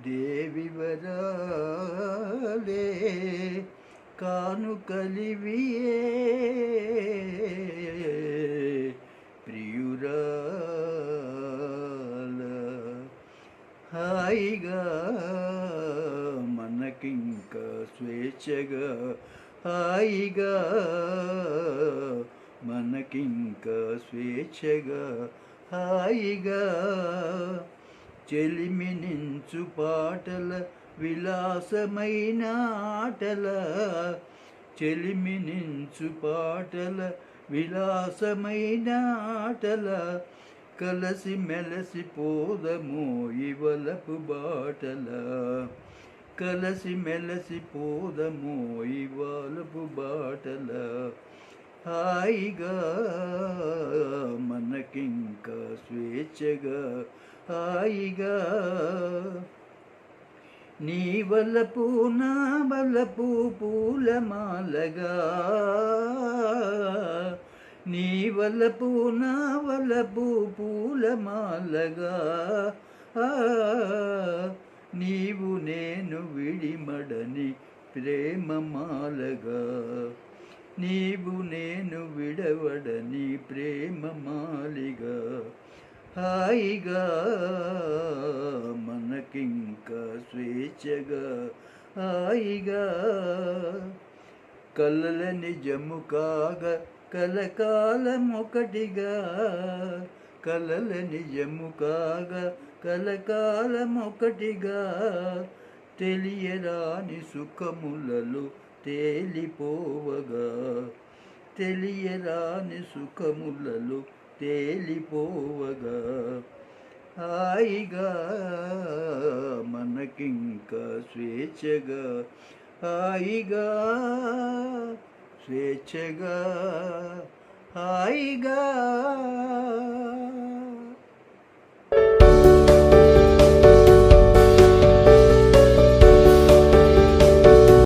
దేవి వరాలే కానుకలివియే ప్రియురాల హాయిగా మనకింక స్వేచ్ఛగా హాయిగా మనకింక స్వేచ్ఛగా హాయిగా చెలిమినించు పాటల విలాసమైన ఆటల చెలిమినించు పాటల విలాసమైన ఆటల కలసి మెలసి పోదము ఇవలపు బాటల కలసి మెలసి పోదము ఇవలపు బాటల హాయిగా మనకింక స్వేచ్ఛగా హాయిగా నీ వలపు నా వలపు పూలమాలగా నీ వలపు నా వలపు పూలమాలగా నీవు నేను విడిమడని ప్రేమమాలగా నీవు నేను విడవడని ప్రేమమాలిగా హాయిగా మనకింక స్వేచ్ఛగా హాయిగా కలల నిజము కాగా కలకాలమొకటిగా కలల నిజము కాగా కలకాలమొకటిగా తెలియరాని సుఖములలో తేలిపోవగా తెలియరాని సుఖములలో తేలిపోవగా హాయిగా మనకింక స్వేచ్ఛగా హాయిగా స్వేచ్ఛగా హాయిగా